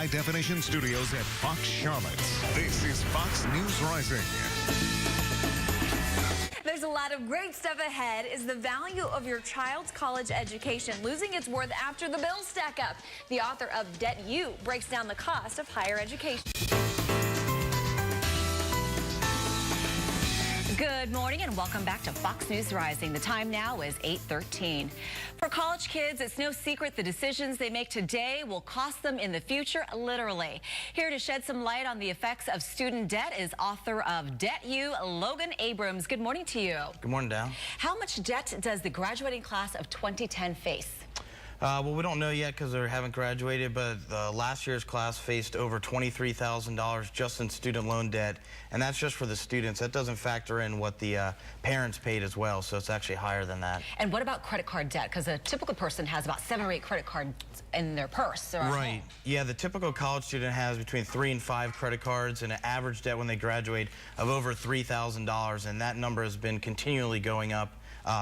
high-definition studios at Fox Charlotte. This is Fox News Rising. There's a lot of great stuff ahead. Is the value of your child's college education losing its worth after the bills stack up? The author of Debt U breaks down the cost of higher education. Good morning and welcome back to Fox News Rising. The time now is 8:13. For college kids, it's no secret the decisions they make today will cost them in the future, literally. Here to shed some light on the effects of student debt is author of Debt U, Logan Abrams. Good morning to you. Good morning, Dow. How much debt does the graduating class of 2010 face? Well, we don't know yet because they haven't graduated, but last year's class faced over $23,000 just in student loan debt, and that's just for the students. That doesn't factor in what the parents paid as well, so it's actually higher than that. And what about credit card debt? Because a typical person has about 7 or 8 credit cards in their purse. Or right. Yeah, the typical college student has between 3 and 5 credit cards and an average debt when they graduate of over $3,000, and that number has been continually going up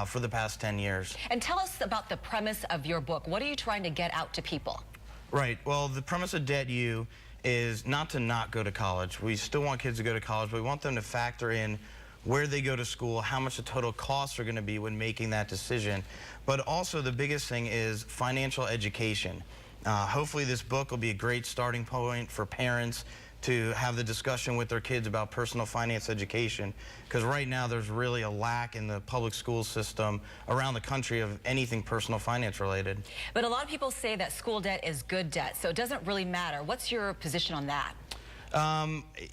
for the past 10 years. And tell us about the premise of your book. What are you trying to get out to people? Right. Well, the premise of Debt U is not to not go to college. We still want kids to go to college, but we want them to factor in where they go to school, how much the total costs are going to be when making that decision. But also the biggest thing is financial education. Hopefully this book will be a great starting point for parents to have the discussion with their kids about personal finance education, because right now there's really a lack in the public school system around the country of anything personal finance related. But a lot of people say that school debt is good debt, so it doesn't really matter. What's your position on that?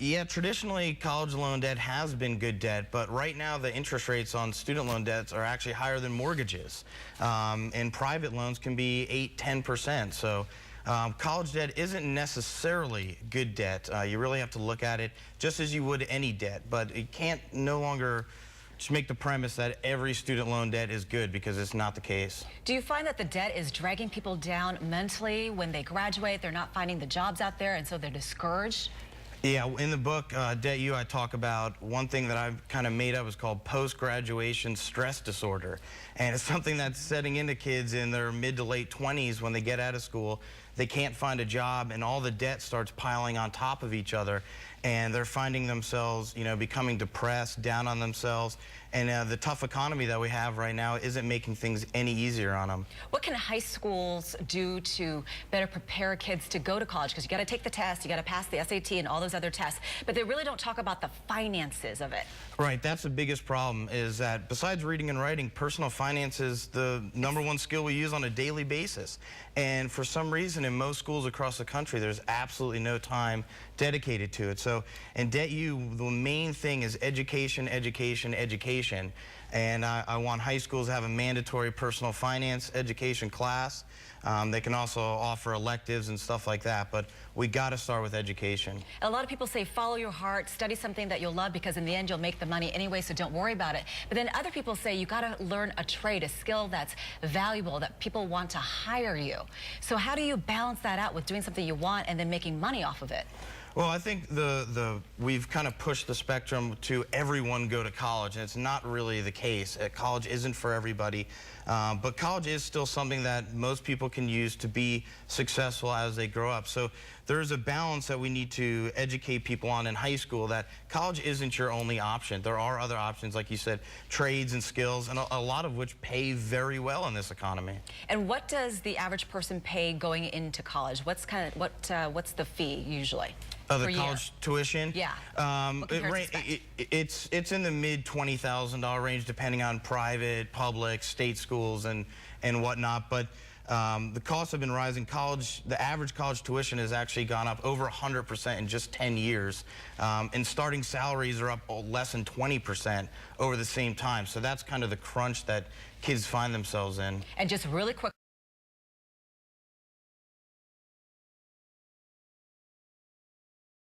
Yeah, traditionally college loan debt has been good debt, but right now the interest rates on student loan debts are actually higher than mortgages, and private loans can be 8–10%. So college debt isn't necessarily good debt. You really have to look at it just as you would any debt, but it can't no longer just make the premise that every student loan debt is good, because it's not the case. Do you find that the debt is dragging people down mentally when they graduate? They're not finding the jobs out there, and so they're discouraged? Yeah, in the book, Debt U, I talk about one thing that I've kind of made up is called post-graduation stress disorder. And it's something that's setting into kids in their mid to late 20s when they get out of school. They can't find a job, and all the debt starts piling on top of each other. And they're finding themselves, you know, becoming depressed, down on themselves. And the tough economy that we have right now isn't making things any easier on them. What can high schools do to better prepare kids to go to college? Because you got to take the test, you got to pass the SAT and all those other tests, but they really don't talk about the finances of it. Right, that's the biggest problem, is that besides reading and writing, personal finance is the #1 skill we use on a daily basis. And for some reason, in most schools across the country, there's absolutely no time dedicated to it. So in Debt U, the main thing is education, education, education. And I want high schools to have a mandatory personal finance education class. They can also offer electives and stuff like that, but we got to start with education. A lot of people say follow your heart, study something that you'll love, because in the end you'll make the money anyway, so don't worry about it. But then other people say you got to learn a trade, a skill that's valuable, that people want to hire you. So how do you balance that out with doing something you want and then making money off of it? Well, I think we've kind of pushed the spectrum to everyone go to college, and it's not really the case. College isn't for everybody, but college is still something that most people can use to be successful as they grow up. So there's a balance that we need to educate people on in high school, that college isn't your only option. There are other options, like you said, trades and skills, and a lot of which pay very well in this economy. And what does the average person pay going into college? What's what's the fee usually? The college tuition? Yeah. It's in the mid $20,000 range, depending on private, public, state schools and whatnot. But the costs have been rising. The average college tuition has actually gone up over 100% in just 10 years. And starting salaries are up less than 20% over the same time. So that's kind of the crunch that kids find themselves in. And just really quick,